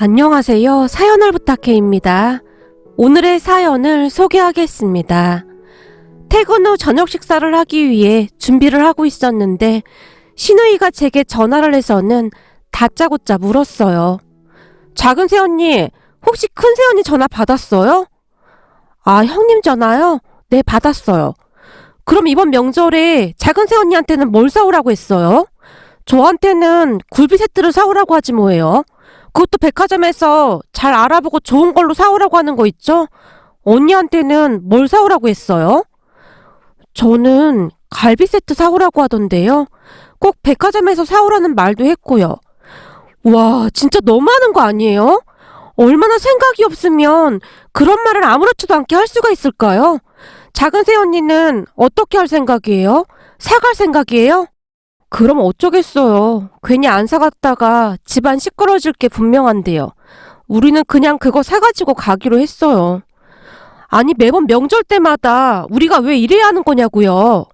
안녕하세요. 사연을 부탁해입니다. 오늘의 사연을 소개하겠습니다. 퇴근 후 저녁 식사를 하기 위해 준비를 하고 있었는데 시누이가 제게 전화를 해서는 다짜고짜 물었어요. 작은 새언니, 혹시 큰 새언니 전화 받았어요? 아, 형님 전화요? 네, 받았어요. 그럼 이번 명절에 작은 새언니한테는 뭘 사오라고 했어요? 저한테는 굴비 세트를 사오라고 하지 뭐예요. 그것도 백화점에서 잘 알아보고 좋은 걸로 사오라고 하는 거 있죠? 언니한테는 뭘 사오라고 했어요? 저는 갈비 세트 사오라고 하던데요. 꼭 백화점에서 사오라는 말도 했고요. 와, 진짜 너무하는 거 아니에요? 얼마나 생각이 없으면 그런 말을 아무렇지도 않게 할 수가 있을까요? 작은 새언니는 어떻게 할 생각이에요? 사갈 생각이에요? 그럼 어쩌겠어요. 괜히 안 사갔다가 집안 시끄러질 게 분명한데요. 우리는 그냥 그거 사가지고 가기로 했어요. 아니, 매번 명절 때마다 우리가 왜 이래야 하는 거냐고요.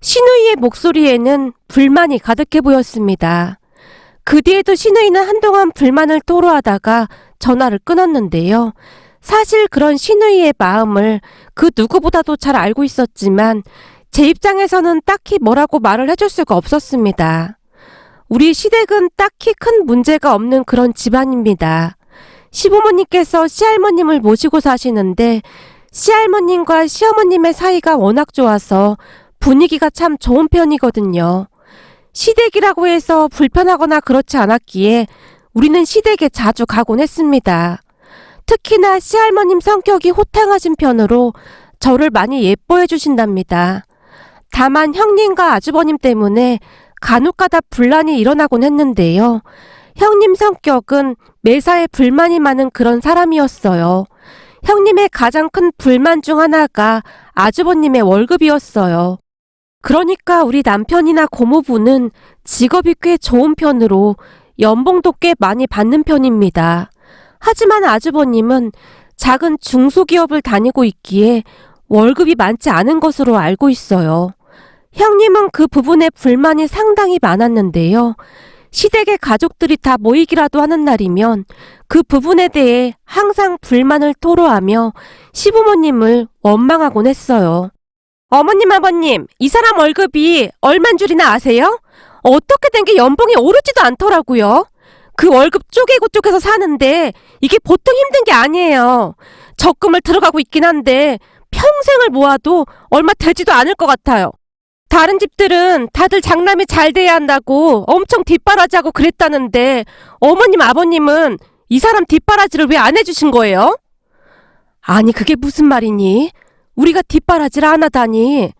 시누이의 목소리에는 불만이 가득해 보였습니다. 그 뒤에도 시누이는 한동안 불만을 토로하다가 전화를 끊었는데요. 사실 그런 시누이의 마음을 그 누구보다도 잘 알고 있었지만 제 입장에서는 딱히 뭐라고 말을 해줄 수가 없었습니다. 우리 시댁은 딱히 큰 문제가 없는 그런 집안입니다. 시부모님께서 시할머님을 모시고 사시는데 시할머님과 시어머님의 사이가 워낙 좋아서 분위기가 참 좋은 편이거든요. 시댁이라고 해서 불편하거나 그렇지 않았기에 우리는 시댁에 자주 가곤 했습니다. 특히나 시할머님 성격이 호탕하신 편으로 저를 많이 예뻐해 주신답니다. 다만 형님과 아주버님 때문에 간혹가다 분란이 일어나곤 했는데요. 형님 성격은 매사에 불만이 많은 그런 사람이었어요. 형님의 가장 큰 불만 중 하나가 아주버님의 월급이었어요. 그러니까 우리 남편이나 고모부는 직업이 꽤 좋은 편으로 연봉도 꽤 많이 받는 편입니다. 하지만 아주버님은 작은 중소기업을 다니고 있기에 월급이 많지 않은 것으로 알고 있어요. 형님은 그 부분에 불만이 상당히 많았는데요. 시댁의 가족들이 다 모이기라도 하는 날이면 그 부분에 대해 항상 불만을 토로하며 시부모님을 원망하곤 했어요. 어머님, 아버님, 이 사람 월급이 얼만 줄이나 아세요? 어떻게 된 게 연봉이 오르지도 않더라고요. 그 월급 쪼개고 쪼개서 사는데 이게 보통 힘든 게 아니에요. 적금을 들어가고 있긴 한데 평생을 모아도 얼마 되지도 않을 것 같아요. 다른 집들은 다들 장남이 잘 돼야 한다고 엄청 뒷바라지하고 그랬다는데 어머님, 아버님은 이 사람 뒷바라지를 왜 안 해주신 거예요? 아니, 그게 무슨 말이니? 우리가 뒷바라지를 안 하다니.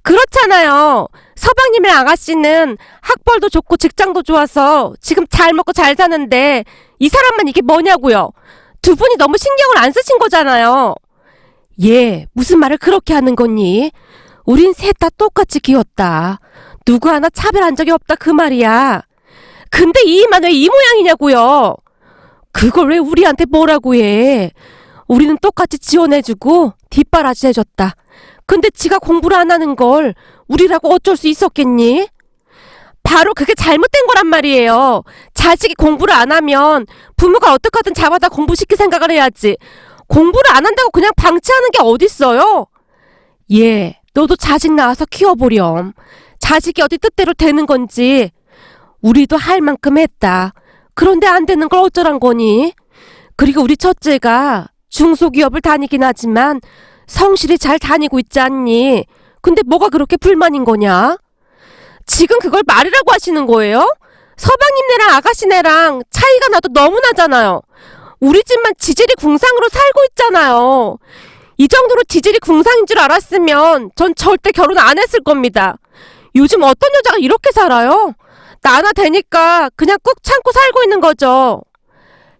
그렇잖아요. 서방님이랑 아가씨는 학벌도 좋고 직장도 좋아서 지금 잘 먹고 잘 사는데 이 사람만 이게 뭐냐고요. 두 분이 너무 신경을 안 쓰신 거잖아요. 예, 무슨 말을 그렇게 하는 거니? 우린 셋 다 똑같이 귀엽다. 누구 하나 차별한 적이 없다 그 말이야. 근데 이 입만 왜 이 모양이냐고요. 그걸 왜 우리한테 뭐라고 해. 우리는 똑같이 지원해주고 뒷바라지 해줬다. 근데 지가 공부를 안 하는 걸 우리라고 어쩔 수 있었겠니? 바로 그게 잘못된 거란 말이에요. 자식이 공부를 안 하면 부모가 어떻게든 잡아다 공부시킬 생각을 해야지. 공부를 안 한다고 그냥 방치하는 게 어딨어요? 예, 너도 자식 낳아서 키워보렴. 자식이 어디 뜻대로 되는 건지. 우리도 할 만큼 했다. 그런데 안 되는 걸 어쩌란 거니? 그리고 우리 첫째가 중소기업을 다니긴 하지만 성실히 잘 다니고 있지 않니? 근데 뭐가 그렇게 불만인 거냐? 지금 그걸 말이라고 하시는 거예요? 서방님네랑 아가씨네랑 차이가 나도 너무 나잖아요. 우리 집만 지질이 궁상으로 살고 있잖아요. 이 정도로 지질이 궁상인 줄 알았으면 전 절대 결혼 안 했을 겁니다. 요즘 어떤 여자가 이렇게 살아요? 나나 되니까 그냥 꾹 참고 살고 있는 거죠.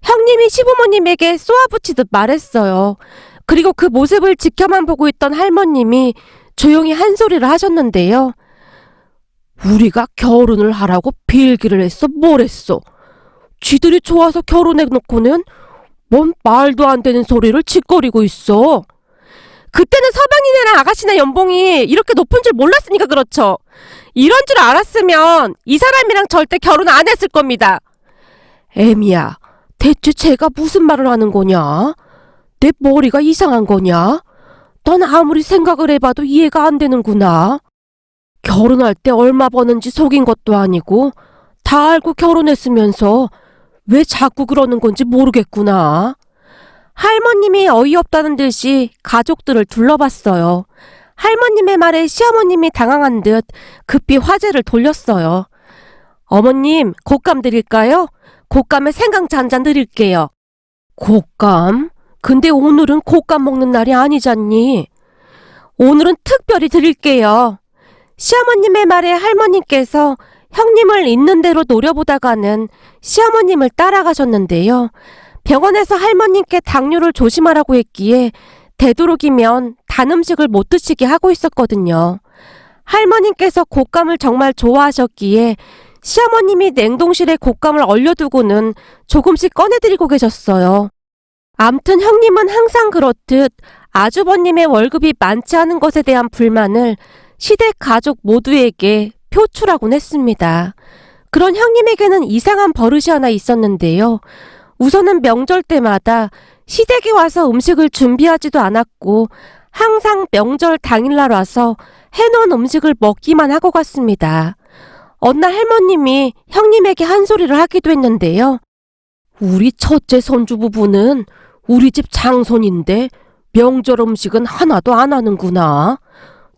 형님이 시부모님에게 쏘아붙이듯 말했어요. 그리고 그 모습을 지켜만 보고 있던 할머님이 조용히 한 소리를 하셨는데요. 우리가 결혼을 하라고 빌기를 했어? 뭘 했어? 쥐들이 좋아서 결혼해놓고는 뭔 말도 안 되는 소리를 짓거리고 있어. 그때는 서방이네랑 아가씨네 연봉이 이렇게 높은 줄 몰랐으니까 그렇죠. 이런 줄 알았으면 이 사람이랑 절대 결혼 안 했을 겁니다. 애미야, 대체 제가 무슨 말을 하는 거냐? 내 머리가 이상한 거냐? 넌 아무리 생각을 해봐도 이해가 안 되는구나. 결혼할 때 얼마 버는지 속인 것도 아니고 다 알고 결혼했으면서 왜 자꾸 그러는 건지 모르겠구나. 할머님이 어이없다는 듯이 가족들을 둘러봤어요. 할머님의 말에 시어머님이 당황한 듯 급히 화제를 돌렸어요. 어머님, 곶감 드릴까요? 곶감에 생강차 한 잔 드릴게요. 곶감? 근데 오늘은 곶감 먹는 날이 아니잖니. 오늘은 특별히 드릴게요. 시어머님의 말에 할머님께서 형님을 있는 대로 노려보다가는 시어머님을 따라가셨는데요. 병원에서 할머님께 당뇨를 조심하라고 했기에 되도록이면 단 음식을 못 드시게 하고 있었거든요. 할머님께서 곶감을 정말 좋아하셨기에 시어머님이 냉동실에 곶감을 얼려두고는 조금씩 꺼내드리고 계셨어요. 암튼 형님은 항상 그렇듯 아주버님의 월급이 많지 않은 것에 대한 불만을 시댁 가족 모두에게 표출하곤 했습니다. 그런 형님에게는 이상한 버릇이 하나 있었는데요. 우선은 명절 때마다 시댁에 와서 음식을 준비하지도 않았고 항상 명절 당일날 와서 해놓은 음식을 먹기만 하고 갔습니다. 어느 날 할머님이 형님에게 한 소리를 하기도 했는데요. 우리 첫째 손주 부부는 우리 집 장손인데 명절 음식은 하나도 안 하는구나.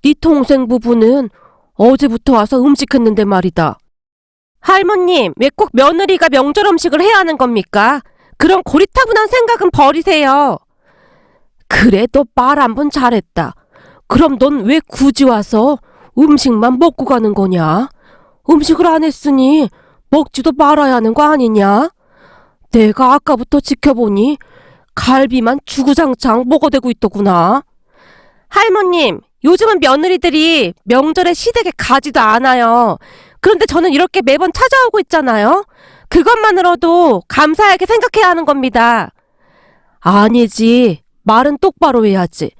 네 동생 부부는 어제부터 와서 음식했는데 말이다. 할머님, 왜 꼭 며느리가 명절 음식을 해야 하는 겁니까? 그런 고리타분한 생각은 버리세요. 그래, 너 말 한 번 잘했다. 그럼 넌 왜 굳이 와서 음식만 먹고 가는 거냐? 음식을 안 했으니 먹지도 말아야 하는 거 아니냐? 내가 아까부터 지켜보니 갈비만 주구장창 먹어대고 있더구나. 할머님, 요즘은 며느리들이 명절에 시댁에 가지도 않아요. 그런데 저는 이렇게 매번 찾아오고 있잖아요. 그것만으로도 감사하게 생각해야 하는 겁니다. 아니지. 말은 똑바로 해야지.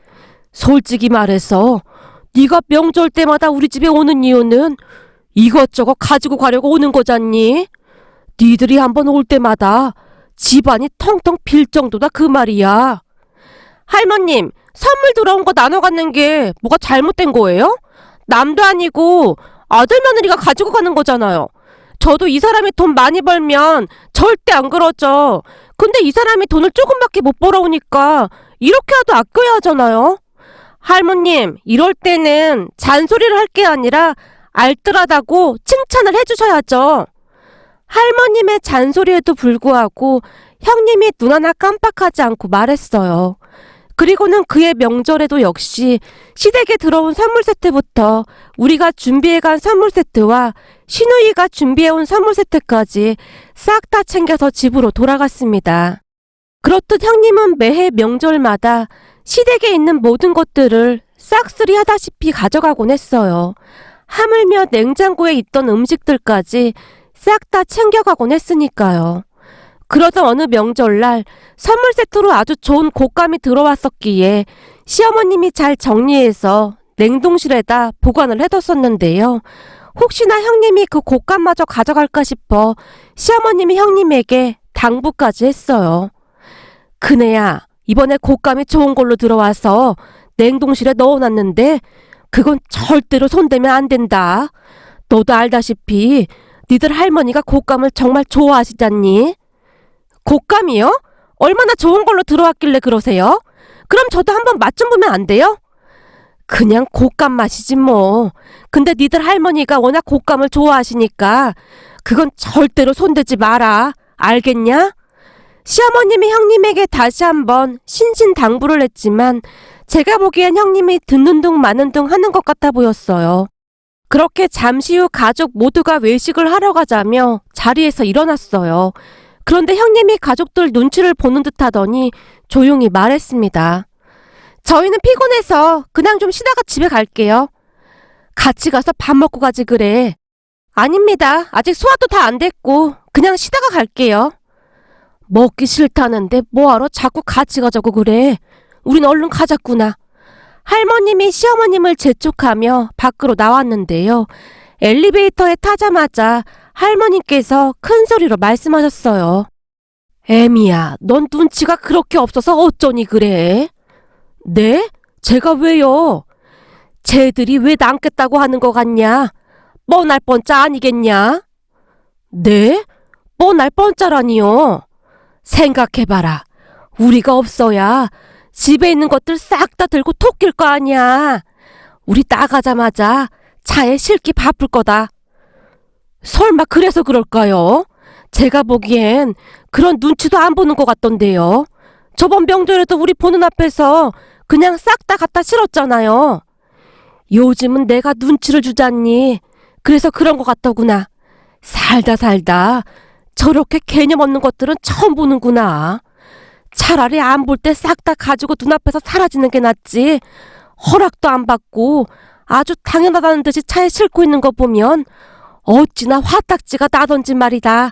솔직히 말해서 네가 명절 때마다 우리 집에 오는 이유는 이것저것 가지고 가려고 오는 거잖니. 니들이 한번 올 때마다 집안이 텅텅 빌 정도다 그 말이야. 할머님, 선물 들어온 거 나눠 갖는 게 뭐가 잘못된 거예요? 남도 아니고 아들 며느리가 가지고 가는 거잖아요. 저도 이 사람이 돈 많이 벌면 절대 안 그러죠. 근데 이 사람이 돈을 조금밖에 못 벌어오니까 이렇게라도 아껴야 하잖아요. 할머님, 이럴 때는 잔소리를 할 게 아니라 알뜰하다고 칭찬을 해주셔야죠. 할머님의 잔소리에도 불구하고 형님이 눈 하나 깜빡하지 않고 말했어요. 그리고는 그의 명절에도 역시 시댁에 들어온 선물 세트부터 우리가 준비해간 선물 세트와 시누이가 준비해온 선물 세트까지 싹 다 챙겨서 집으로 돌아갔습니다. 그렇듯 형님은 매해 명절마다 시댁에 있는 모든 것들을 싹쓸이 하다시피 가져가곤 했어요. 하물며 냉장고에 있던 음식들까지 싹 다 챙겨가곤 했으니까요. 그러던 어느 명절날 선물 세트로 아주 좋은 곶감이 들어왔었기에 시어머님이 잘 정리해서 냉동실에다 보관을 해뒀었는데요. 혹시나 형님이 그 곶감마저 가져갈까 싶어 시어머님이 형님에게 당부까지 했어요. 그네야, 이번에 곶감이 좋은 걸로 들어와서 냉동실에 넣어놨는데 그건 절대로 손대면 안 된다. 너도 알다시피 니들 할머니가 곶감을 정말 좋아하시잖니? 곶감이요? 얼마나 좋은 걸로 들어왔길래 그러세요? 그럼 저도 한번 맛 좀 보면 안 돼요? 그냥 곶감 맛이지 뭐. 근데 니들 할머니가 워낙 곶감을 좋아하시니까 그건 절대로 손대지 마라. 알겠냐? 시어머님이 형님에게 다시 한번 신신당부를 했지만 제가 보기엔 형님이 듣는 둥 마는 둥 하는 것 같아 보였어요. 그렇게 잠시 후 가족 모두가 외식을 하러 가자며 자리에서 일어났어요. 그런데 형님이 가족들 눈치를 보는 듯 하더니 조용히 말했습니다. 저희는 피곤해서 그냥 좀 쉬다가 집에 갈게요. 같이 가서 밥 먹고 가지 그래. 아닙니다. 아직 소화도 다 안 됐고 그냥 쉬다가 갈게요. 먹기 싫다는데 뭐하러 자꾸 같이 가자고 그래. 우린 얼른 가자꾸나. 할머님이 시어머님을 재촉하며 밖으로 나왔는데요. 엘리베이터에 타자마자 할머님께서 큰 소리로 말씀하셨어요. 애미야, 넌 눈치가 그렇게 없어서 어쩌니 그래? 네? 제가 왜요? 쟤들이 왜 남겠다고 하는 거 같냐? 뻔할 뻔짜 아니겠냐? 네? 뻔할 뻔짜라니요. 생각해봐라. 우리가 없어야 집에 있는 것들 싹 다 들고 토낄 거 아니야. 우리 나가자마자 차에 실기 바쁠 거다. 설마 그래서 그럴까요? 제가 보기엔 그런 눈치도 안 보는 것 같던데요. 저번 명절에도 우리 보는 앞에서 그냥 싹 다 갖다 실었잖아요. 요즘은 내가 눈치를 주잖니. 그래서 그런 것 같더구나. 살다 저렇게 개념 없는 것들은 처음 보는구나. 차라리 안 볼 때 싹 다 가지고 눈앞에서 사라지는 게 낫지. 허락도 안 받고 아주 당연하다는 듯이 차에 싣고 있는 거 보면 어찌나 화딱지가 나던지 말이다.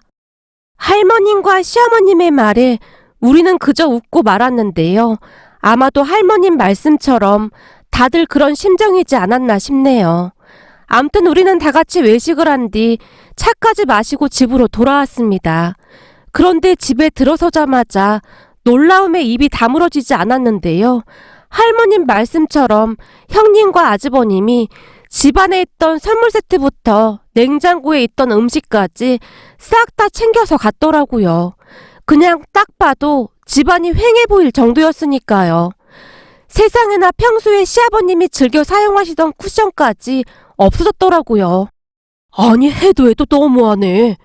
할머님과 시어머님의 말에 우리는 그저 웃고 말았는데요. 아마도 할머님 말씀처럼 다들 그런 심정이지 않았나 싶네요. 암튼 우리는 다 같이 외식을 한 뒤 차까지 마시고 집으로 돌아왔습니다. 그런데 집에 들어서자마자 놀라움에 입이 다물어지지 않았는데요. 할머님 말씀처럼 형님과 아주버님이 집안에 있던 선물 세트부터 냉장고에 있던 음식까지 싹 다 챙겨서 갔더라고요. 그냥 딱 봐도 집안이 휑해 보일 정도였으니까요. 세상에나 평소에 시아버님이 즐겨 사용하시던 쿠션까지 없어졌더라고요. 아니 해도 너무하네.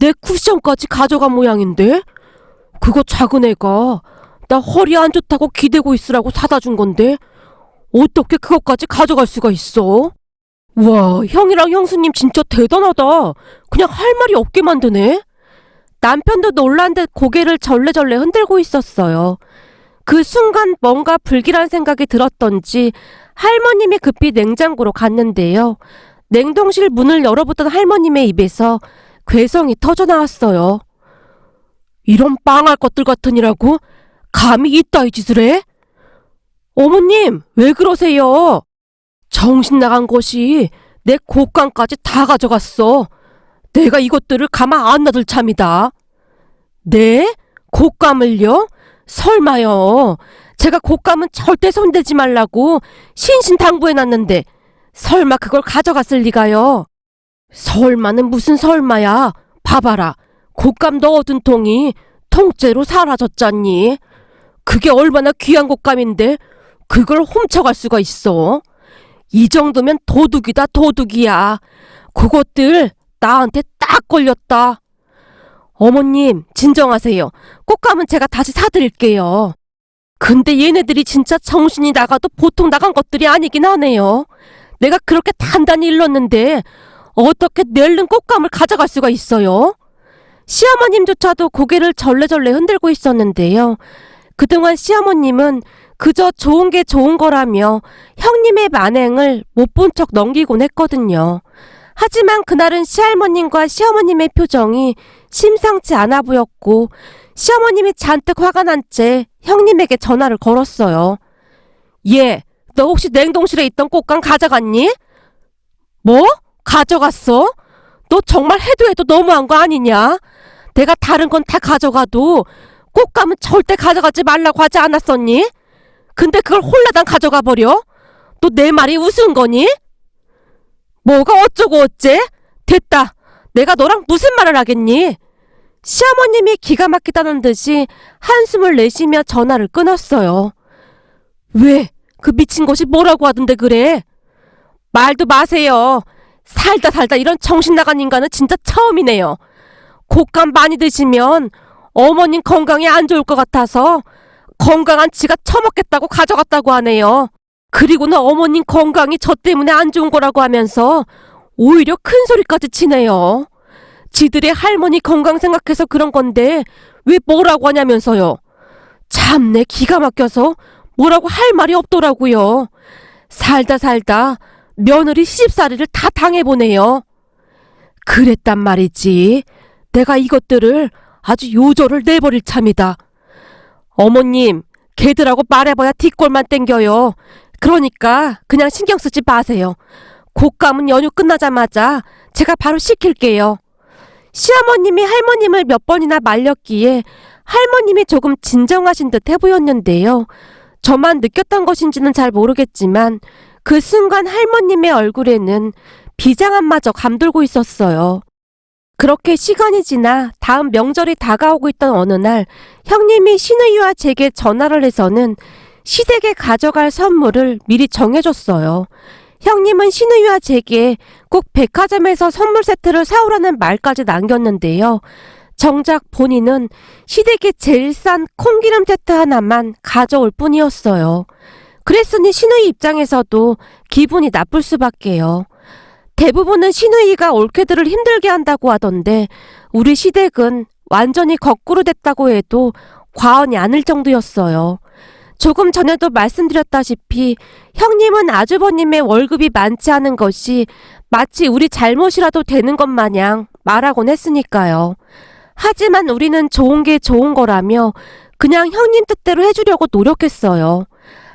내 쿠션까지 가져간 모양인데? 그거 작은 애가 나 허리 안 좋다고 기대고 있으라고 사다 준 건데 어떻게 그것까지 가져갈 수가 있어? 와, 형이랑 형수님 진짜 대단하다. 그냥 할 말이 없게 만드네. 남편도 놀란 듯 고개를 절레절레 흔들고 있었어요. 그 순간 뭔가 불길한 생각이 들었던지 할머님이 급히 냉장고로 갔는데요. 냉동실 문을 열어보던 할머님의 입에서 괴성이 터져나왔어요. 이런 빵할 것들 같으니라고 감히 이따위 짓을 해? 어머님, 왜 그러세요? 정신 나간 것이 내 곶감까지 다 가져갔어. 내가 이것들을 가만 안 놔둘 참이다. 네? 곶감을요? 설마요. 제가 곶감은 절대 손대지 말라고 신신당부해놨는데 설마 그걸 가져갔을 리가요. 설마는 무슨 설마야. 봐봐라. 곶감 넣어둔 통이 통째로 사라졌잖니. 그게 얼마나 귀한 곶감인데 그걸 훔쳐갈 수가 있어. 이 정도면 도둑이다 도둑이야. 그것들 나한테 딱 걸렸다. 어머님 진정하세요. 곶감은 제가 다시 사드릴게요. 근데 얘네들이 진짜 정신이 나가도 보통 나간 것들이 아니긴 하네요. 내가 그렇게 단단히 일렀는데 어떻게 낼른 곶감을 가져갈 수가 있어요? 시어머님조차도 고개를 절레절레 흔들고 있었는데요. 그동안 시어머님은 그저 좋은 게 좋은 거라며 형님의 만행을 못 본 척 넘기곤 했거든요. 하지만 그날은 시할머님과 시어머님의 표정이 심상치 않아 보였고 시어머님이 잔뜩 화가 난 채 형님에게 전화를 걸었어요. 얘, 너 혹시 냉동실에 있던 곶감 가져갔니? 뭐? 가져갔어? 너 정말 해도 너무한 거 아니냐? 내가 다른 건 다 가져가도 곶감은 절대 가져가지 말라고 하지 않았었니? 근데 그걸 홀라당 가져가 버려? 너 내 말이 우스운 거니? 뭐가 어쩌고 어째? 됐다. 내가 너랑 무슨 말을 하겠니? 시어머님이 기가 막히다는 듯이 한숨을 내쉬며 전화를 끊었어요. 왜? 그 미친 것이 뭐라고 하던데 그래? 말도 마세요. 살다 이런 정신 나간 인간은 진짜 처음이네요. 곶감 많이 드시면 어머님 건강에 안 좋을 것 같아서 건강한 지가 처먹겠다고 가져갔다고 하네요. 그리고는 어머님 건강이 저 때문에 안 좋은 거라고 하면서 오히려 큰 소리까지 치네요. 지들의 할머니 건강 생각해서 그런 건데 왜 뭐라고 하냐면서요. 참내 기가 막혀서 뭐라고 할 말이 없더라고요. 살다 며느리 시집살이를 다 당해보네요. 그랬단 말이지. 내가 이것들을 아주 요절을 내버릴 참이다. 어머님, 걔들하고 말해봐야 뒷골만 땡겨요. 그러니까 그냥 신경 쓰지 마세요. 곶감은 연휴 끝나자마자 제가 바로 시킬게요. 시어머님이 할머님을 몇 번이나 말렸기에 할머님이 조금 진정하신 듯해 보였는데요. 저만 느꼈던 것인지는 잘 모르겠지만 그 순간 할머님의 얼굴에는 비장함마저 감돌고 있었어요. 그렇게 시간이 지나 다음 명절이 다가오고 있던 어느 날 형님이 신우이와 제게 전화를 해서는 시댁에 가져갈 선물을 미리 정해줬어요. 형님은 신우이와 제게 꼭 백화점에서 선물 세트를 사오라는 말까지 남겼는데요. 정작 본인은 시댁에 제일 싼 콩기름 세트 하나만 가져올 뿐이었어요. 그랬으니 신우이 입장에서도 기분이 나쁠 수밖에요. 대부분은 신우이가 올케들을 힘들게 한다고 하던데 우리 시댁은 완전히 거꾸로 됐다고 해도 과언이 아닐 정도였어요. 조금 전에도 말씀드렸다시피 형님은 아주버님의 월급이 많지 않은 것이 마치 우리 잘못이라도 되는 것 마냥 말하곤 했으니까요. 하지만 우리는 좋은 게 좋은 거라며 그냥 형님 뜻대로 해주려고 노력했어요.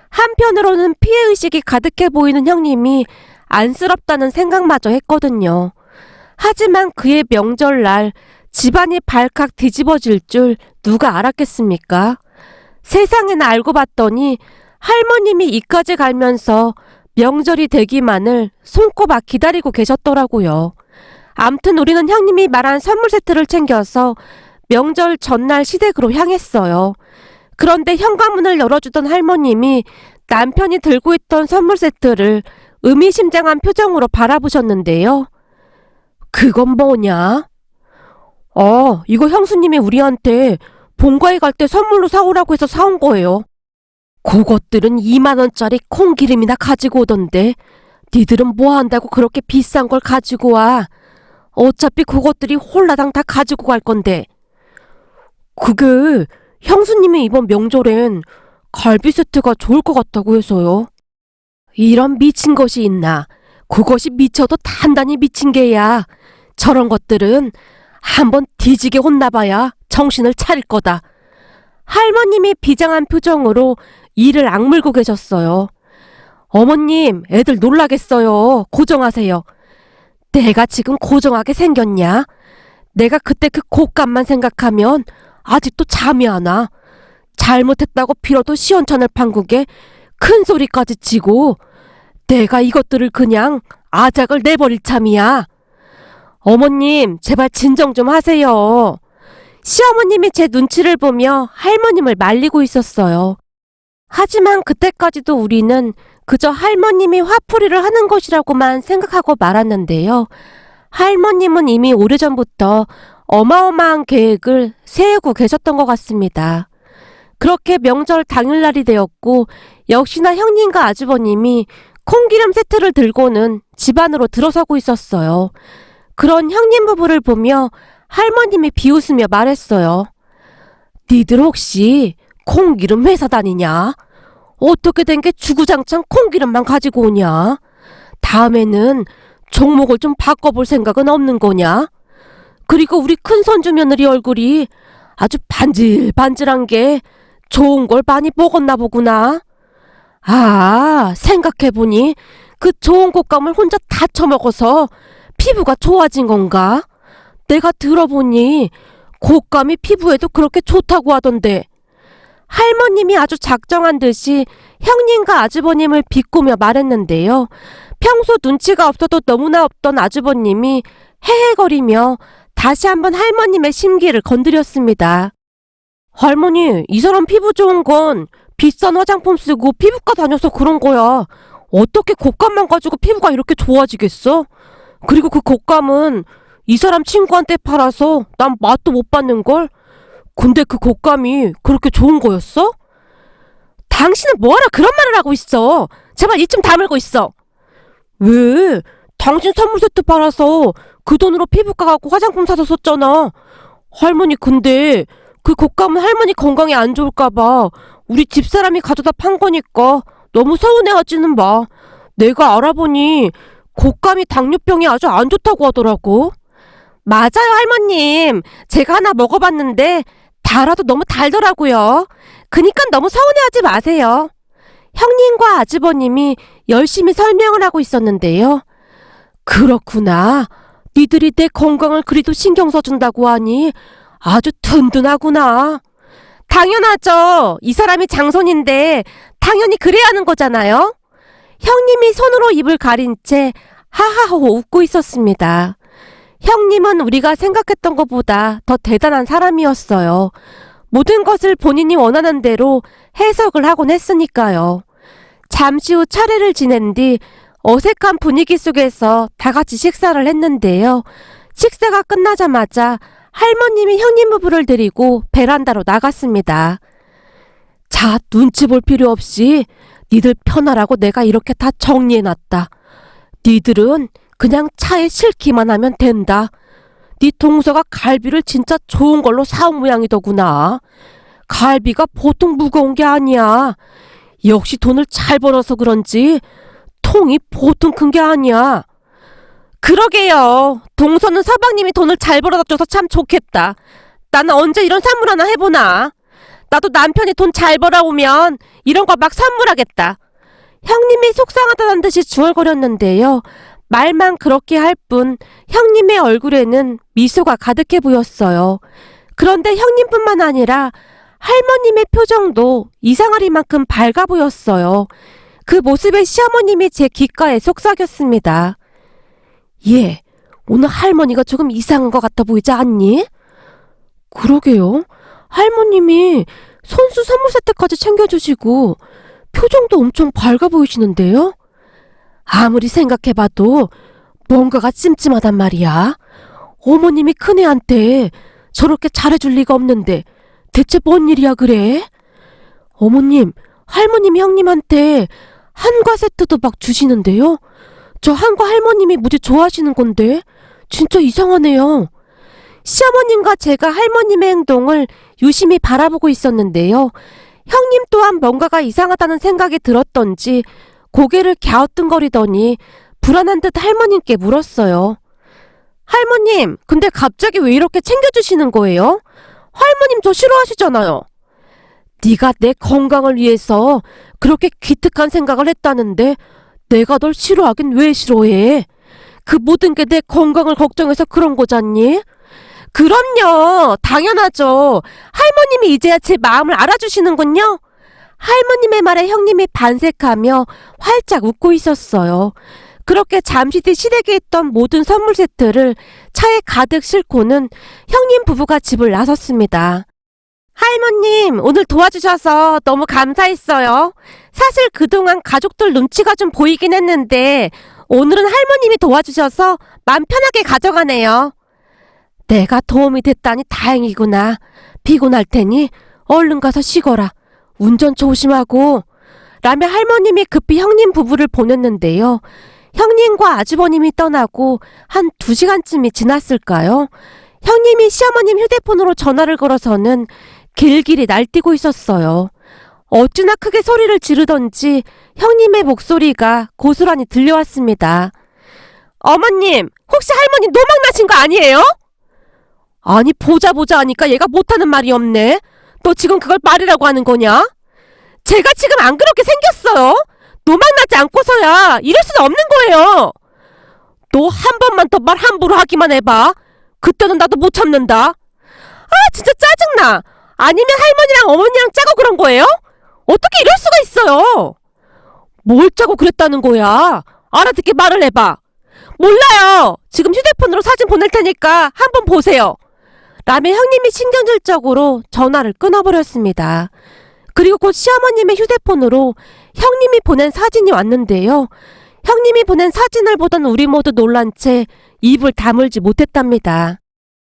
한편으로는 피해의식이 가득해 보이는 형님이 안쓰럽다는 생각마저 했거든요. 하지만 그의 명절날 집안이 발칵 뒤집어질 줄 누가 알았겠습니까? 세상에나 알고 봤더니 할머님이 이까지 갈면서 명절이 되기만을 손꼽아 기다리고 계셨더라고요. 암튼 우리는 형님이 말한 선물 세트를 챙겨서 명절 전날 시댁으로 향했어요. 그런데 현관문을 열어주던 할머님이 남편이 들고 있던 선물 세트를 의미심장한 표정으로 바라보셨는데요. 그건 뭐냐? 이거 형수님이 우리한테 본가에 갈 때 선물로 사오라고 해서 사온 거예요. 그것들은 2만원짜리 콩기름이나 가지고 오던데 니들은 뭐 한다고 그렇게 비싼 걸 가지고 와. 어차피 그것들이 홀라당 다 가지고 갈 건데. 그게 형수님이 이번 명절엔 갈비 세트가 좋을 것 같다고 해서요. 이런 미친 것이 있나. 그것이 미쳐도 단단히 미친 게야. 저런 것들은 한번 뒤지게 혼나봐야 정신을 차릴 거다. 할머님이 비장한 표정으로 이를 악물고 계셨어요. 어머님, 애들 놀라겠어요. 고정하세요. 내가 지금 고정하게 생겼냐? 내가 그때 그 곶감만 생각하면 아직도 잠이 안 와. 잘못했다고 빌어도 시원찮을 판국에 큰 소리까지 치고 내가 이것들을 그냥 아작을 내버릴 참이야. 어머님, 제발 진정 좀 하세요. 시어머님이 제 눈치를 보며 할머님을 말리고 있었어요. 하지만 그때까지도 우리는 그저 할머님이 화풀이를 하는 것이라고만 생각하고 말았는데요. 할머님은 이미 오래전부터 어마어마한 계획을 세우고 계셨던 것 같습니다. 그렇게 명절 당일날이 되었고 역시나 형님과 아주버님이 콩기름 세트를 들고는 집 안으로 들어서고 있었어요. 그런 형님 부부를 보며 할머님이 비웃으며 말했어요. 니들 혹시 콩기름 회사 다니냐? 어떻게 된 게 주구장창 콩기름만 가지고 오냐? 다음에는 종목을 좀 바꿔볼 생각은 없는 거냐? 그리고 우리 큰손주 며느리 얼굴이 아주 반질반질한 게 좋은 걸 많이 먹었나 보구나. 아, 생각해보니 그 좋은 곶감을 혼자 다 처먹어서 피부가 좋아진 건가? 내가 들어보니 곶감이 피부에도 그렇게 좋다고 하던데. 할머님이 아주 작정한 듯이 형님과 아주버님을 비꼬며 말했는데요. 평소 눈치가 없어도 너무나 없던 아주버님이 헤헤거리며 다시 한번 할머님의 심기를 건드렸습니다. 할머니, 이 사람 피부 좋은 건 비싼 화장품 쓰고 피부과 다녀서 그런 거야. 어떻게 곶감만 가지고 피부가 이렇게 좋아지겠어? 그리고 그 곶감은 이 사람 친구한테 팔아서 난 맛도 못 봤는걸? 근데 그 곶감이 그렇게 좋은 거였어? 당신은 뭐하러 그런 말을 하고 있어? 제발 입 좀 다물고 있어. 왜? 당신 선물 세트 팔아서 그 돈으로 피부과 가고 화장품 사서 썼잖아. 할머니, 근데 그 곶감은 할머니 건강에 안 좋을까봐 우리 집사람이 가져다 판 거니까 너무 서운해하지는 마. 내가 알아보니 곶감이 당뇨병이 아주 안 좋다고 하더라고. 맞아요, 할머님. 제가 하나 먹어봤는데 달아도 너무 달더라고요. 그니까 너무 서운해하지 마세요. 형님과 아주버님이 열심히 설명을 하고 있었는데요. 그렇구나. 니들이 내 건강을 그리도 신경 써준다고 하니 아주 든든하구나. 당연하죠. 이 사람이 장손인데 당연히 그래야 하는 거잖아요. 형님이 손으로 입을 가린 채 하하호 웃고 있었습니다. 형님은 우리가 생각했던 것보다 더 대단한 사람이었어요. 모든 것을 본인이 원하는 대로 해석을 하곤 했으니까요. 잠시 후 차례를 지낸 뒤 어색한 분위기 속에서 다 같이 식사를 했는데요. 식사가 끝나자마자 할머님이 형님 부부를 데리고 베란다로 나갔습니다. 자, 눈치 볼 필요 없이 니들 편하라고 내가 이렇게 다 정리해놨다. 니들은 그냥 차에 싣기만 하면 된다. 네 동서가 갈비를 진짜 좋은 걸로 사온 모양이더구나. 갈비가 보통 무거운 게 아니야. 역시 돈을 잘 벌어서 그런지 통이 보통 큰 게 아니야. 그러게요. 동서는 서방님이 돈을 잘 벌어다 줘서 참 좋겠다. 나는 언제 이런 선물 하나 해보나. 나도 남편이 돈 잘 벌어오면 이런 거 막 선물하겠다. 형님이 속상하다는 듯이 중얼거렸는데요. 말만 그렇게 할 뿐 형님의 얼굴에는 미소가 가득해 보였어요. 그런데 형님뿐만 아니라 할머님의 표정도 이상하리만큼 밝아 보였어요. 그 모습에 시어머님이 제 귓가에 속삭였습니다. 예, 오늘 할머니가 조금 이상한 것 같아 보이지 않니? 그러게요. 할머님이 손수 선물 세트까지 챙겨주시고 표정도 엄청 밝아 보이시는데요? 아무리 생각해봐도 뭔가가 찜찜하단 말이야. 어머님이 큰애한테 저렇게 잘해줄 리가 없는데 대체 뭔 일이야 그래? 어머님, 할머님이 형님한테 한과 세트도 막 주시는데요. 저 한과 할머님이 무지 좋아하시는 건데 진짜 이상하네요. 시어머님과 제가 할머님의 행동을 유심히 바라보고 있었는데요. 형님 또한 뭔가가 이상하다는 생각이 들었던지 고개를 갸우뚱거리더니 불안한 듯 할머님께 물었어요. 할머님, 근데 갑자기 왜 이렇게 챙겨주시는 거예요? 할머님 저 싫어하시잖아요. 네가 내 건강을 위해서 그렇게 기특한 생각을 했다는데 내가 널 싫어하긴 왜 싫어해? 그 모든 게 내 건강을 걱정해서 그런 거잖니? 그럼요. 당연하죠. 할머님이 이제야 제 마음을 알아주시는군요. 할머님의 말에 형님이 반색하며 활짝 웃고 있었어요. 그렇게 잠시 뒤 시댁에 있던 모든 선물 세트를 차에 가득 싣고는 형님 부부가 집을 나섰습니다. 할머님, 오늘 도와주셔서 너무 감사했어요. 사실 그동안 가족들 눈치가 좀 보이긴 했는데 오늘은 할머님이 도와주셔서 마음 편하게 가져가네요. 내가 도움이 됐다니 다행이구나. 피곤할 테니 얼른 가서 쉬거라. 운전 조심하고. 라며 할머님이 급히 형님 부부를 보냈는데요. 형님과 아주버님이 떠나고 한 2시간쯤이 지났을까요? 형님이 시어머님 휴대폰으로 전화를 걸어서는 길길이 날뛰고 있었어요. 어찌나 크게 소리를 지르던지 형님의 목소리가 고스란히 들려왔습니다. 어머님, 혹시 할머니 노망나신 거 아니에요? 아니, 보자 하니까 얘가 못하는 말이 없네. 너 지금 그걸 말이라고 하는 거냐? 제가 지금 안 그렇게 생겼어요. 노망나지 않고서야 이럴 수는 없는 거예요. 너 한 번만 더 말 함부로 하기만 해봐. 그때는 나도 못 참는다. 아, 진짜 짜증나. 아니면 할머니랑 어머니랑 짜고 그런 거예요? 어떻게 이럴 수가 있어요? 뭘 짜고 그랬다는 거야? 알아듣게 말을 해봐. 몰라요. 지금 휴대폰으로 사진 보낼 테니까 한번 보세요. 라며 형님이 신경질적으로 전화를 끊어버렸습니다. 그리고 곧 시어머님의 휴대폰으로 형님이 보낸 사진이 왔는데요. 형님이 보낸 사진을 보던 우리 모두 놀란 채 입을 다물지 못했답니다.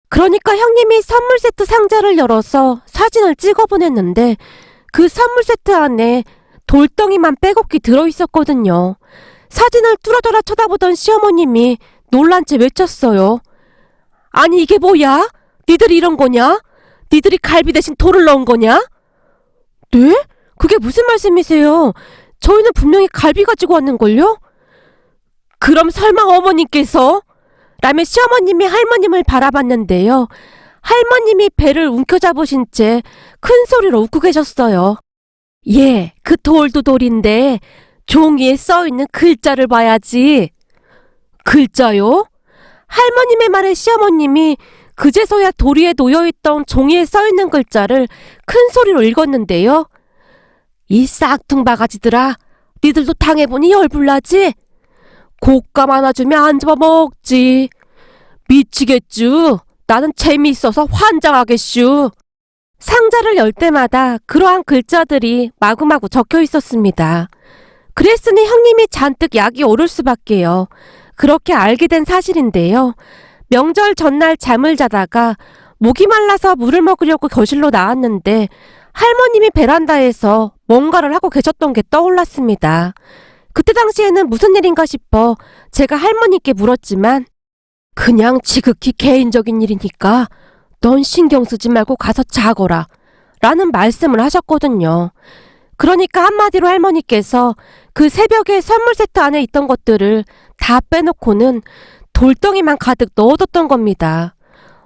그러니까 형님이 선물 세트 상자를 열어서 사진을 찍어 보냈는데 그 선물 세트 안에 돌덩이만 빼곡히 들어있었거든요. 사진을 뚫어져라 쳐다보던 시어머님이 놀란 채 외쳤어요. 아니, 이게 뭐야? 니들이 이런 거냐? 니들이 갈비 대신 돌을 넣은 거냐? 네? 그게 무슨 말씀이세요? 저희는 분명히 갈비 가지고 왔는걸요? 그럼 설마 어머님께서? 라며 시어머님이 할머님을 바라봤는데요. 할머님이 배를 움켜잡으신 채 큰 소리로 웃고 계셨어요. 예, 그 돌도 돌인데 종이에 써있는 글자를 봐야지. 글자요? 할머님의 말에 시어머님이 그제서야 도리에 놓여있던 종이에 써있는 글자를 큰 소리로 읽었는데요. 이 싹퉁바가지들아, 니들도 당해보니 열불나지? 곶감 하나 주면 안 잡아먹지. 미치겠쥬. 나는 재미있어서 환장하겠슈. 상자를 열 때마다 그러한 글자들이 마구마구 적혀 있었습니다. 그랬으니 형님이 잔뜩 약이 오를 수밖에요. 그렇게 알게 된 사실인데요. 명절 전날 잠을 자다가 목이 말라서 물을 먹으려고 거실로 나왔는데 할머님이 베란다에서 뭔가를 하고 계셨던 게 떠올랐습니다. 그때 당시에는 무슨 일인가 싶어 제가 할머니께 물었지만 그냥 지극히 개인적인 일이니까 넌 신경 쓰지 말고 가서 자거라 라는 말씀을 하셨거든요. 그러니까 한마디로 할머니께서 그 새벽에 선물 세트 안에 있던 것들을 다 빼놓고는 돌덩이만 가득 넣어뒀던 겁니다.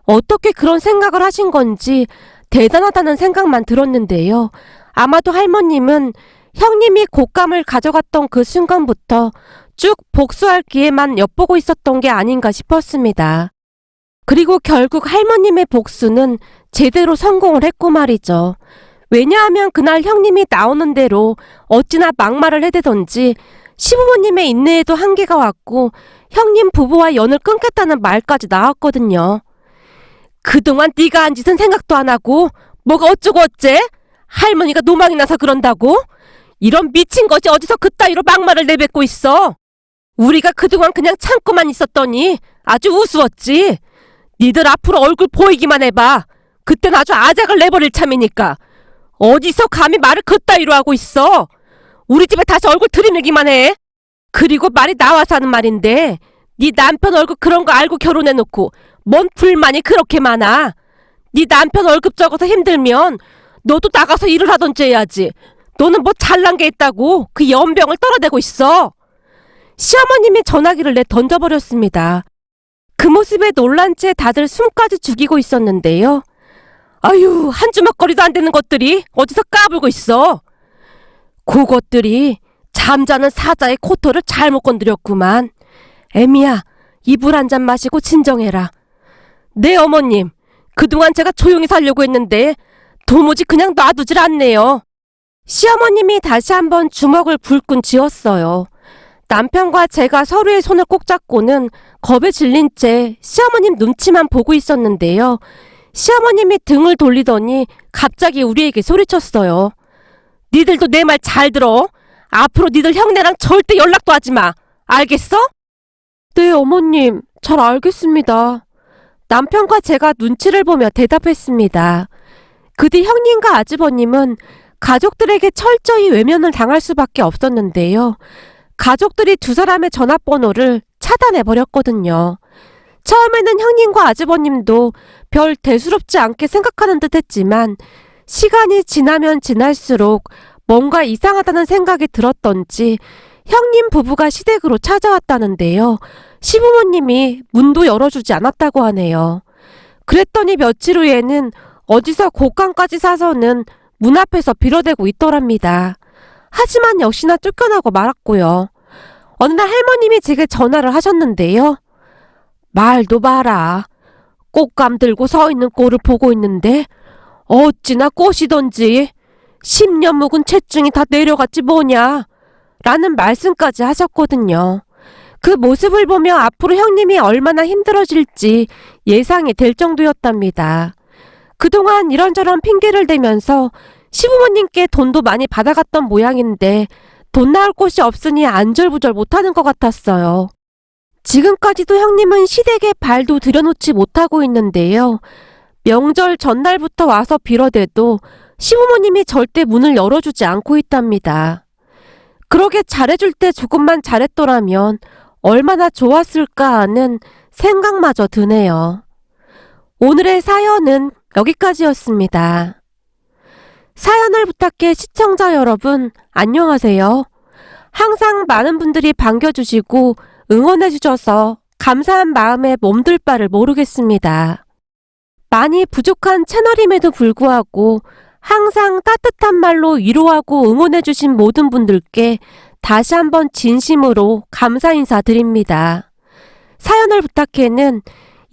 어떻게 그런 생각을 하신 건지 대단하다는 생각만 들었는데요. 아마도 할머님은 형님이 곶감을 가져갔던 그 순간부터 쭉 복수할 기회만 엿보고 있었던 게 아닌가 싶었습니다. 그리고 결국 할머님의 복수는 제대로 성공을 했고 말이죠. 왜냐하면 그날 형님이 나오는 대로 어찌나 막말을 해대던지 시부모님의 인내에도 한계가 왔고 형님 부부와 연을 끊겠다는 말까지 나왔거든요. 그동안 네가 한 짓은 생각도 안 하고 뭐가 어쩌고 어째? 할머니가 노망이 나서 그런다고? 이런 미친 것이 어디서 그따위로 막말을 내뱉고 있어? 우리가 그동안 그냥 참고만 있었더니 아주 우스웠지. 니들 앞으로 얼굴 보이기만 해봐. 그땐 아주 아작을 내버릴 참이니까. 어디서 감히 말을 그따위로 하고 있어? 우리 집에 다시 얼굴 들이밀기만 해. 그리고 말이 나와서 하는 말인데 네 남편 월급 그런 거 알고 결혼해놓고 뭔 불만이 그렇게 많아. 네 남편 월급 적어서 힘들면 너도 나가서 일을 하던지 해야지. 너는 뭐 잘난 게 있다고 그 연병을 떨어대고 있어. 시어머님이 전화기를 내 던져버렸습니다. 그 모습에 놀란 채 다들 숨까지 죽이고 있었는데요. 아유, 한 주먹거리도 안 되는 것들이 어디서 까불고 있어. 그것들이 잠자는 사자의 코털을 잘못 건드렸구만. 애미야, 이불 한 잔 마시고 진정해라. 네, 어머님. 그동안 제가 조용히 살려고 했는데 도무지 그냥 놔두질 않네요. 시어머님이 다시 한번 주먹을 불끈 쥐었어요. 남편과 제가 서로의 손을 꼭 잡고는 겁에 질린 채 시어머님 눈치만 보고 있었는데요. 시어머님이 등을 돌리더니 갑자기 우리에게 소리쳤어요. 니들도 내 말 잘 들어. 앞으로 니들 형네랑 절대 연락도 하지 마. 알겠어? 네, 어머님. 잘 알겠습니다. 남편과 제가 눈치를 보며 대답했습니다. 그 뒤 형님과 아주버님은 가족들에게 철저히 외면을 당할 수밖에 없었는데요. 가족들이 두 사람의 전화번호를 차단해버렸거든요. 처음에는 형님과 아주버님도 별 대수롭지 않게 생각하는 듯 했지만 시간이 지나면 지날수록 뭔가 이상하다는 생각이 들었던지 형님 부부가 시댁으로 찾아왔다는데요. 시부모님이 문도 열어주지 않았다고 하네요. 그랬더니 며칠 후에는 어디서 곶감까지 사서는 문 앞에서 빌어대고 있더랍니다. 하지만 역시나 쫓겨나고 말았고요. 어느 날 할머님이 제게 전화를 하셨는데요. 말도 마라. 꽃감 들고 서 있는 꼴을 보고 있는데 어찌나 꽃이던지 10년 묵은 체중이 다 내려갔지 뭐냐 라는 말씀까지 하셨거든요. 그 모습을 보며 앞으로 형님이 얼마나 힘들어질지 예상이 될 정도였답니다. 그동안 이런저런 핑계를 대면서 시부모님께 돈도 많이 받아갔던 모양인데 돈 나올 곳이 없으니 안절부절 못하는 것 같았어요. 지금까지도 형님은 시댁에 발도 들여놓지 못하고 있는데요. 명절 전날부터 와서 빌어대도 시부모님이 절대 문을 열어주지 않고 있답니다. 그러게 잘해줄 때 조금만 잘했더라면 얼마나 좋았을까 하는 생각마저 드네요. 오늘의 사연은 여기까지였습니다. 사연을 부탁해 시청자 여러분, 안녕하세요. 항상 많은 분들이 반겨주시고 응원해주셔서 감사한 마음에 몸둘 바를 모르겠습니다. 많이 부족한 채널임에도 불구하고 항상 따뜻한 말로 위로하고 응원해주신 모든 분들께 다시 한번 진심으로 감사 인사드립니다. 사연을 부탁해는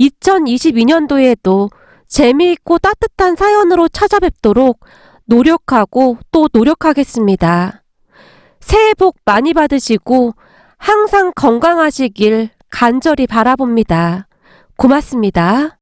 2022년도에도 재미있고 따뜻한 사연으로 찾아뵙도록 노력하고 또 노력하겠습니다. 새해 복 많이 받으시고 항상 건강하시길 간절히 바라봅니다. 고맙습니다.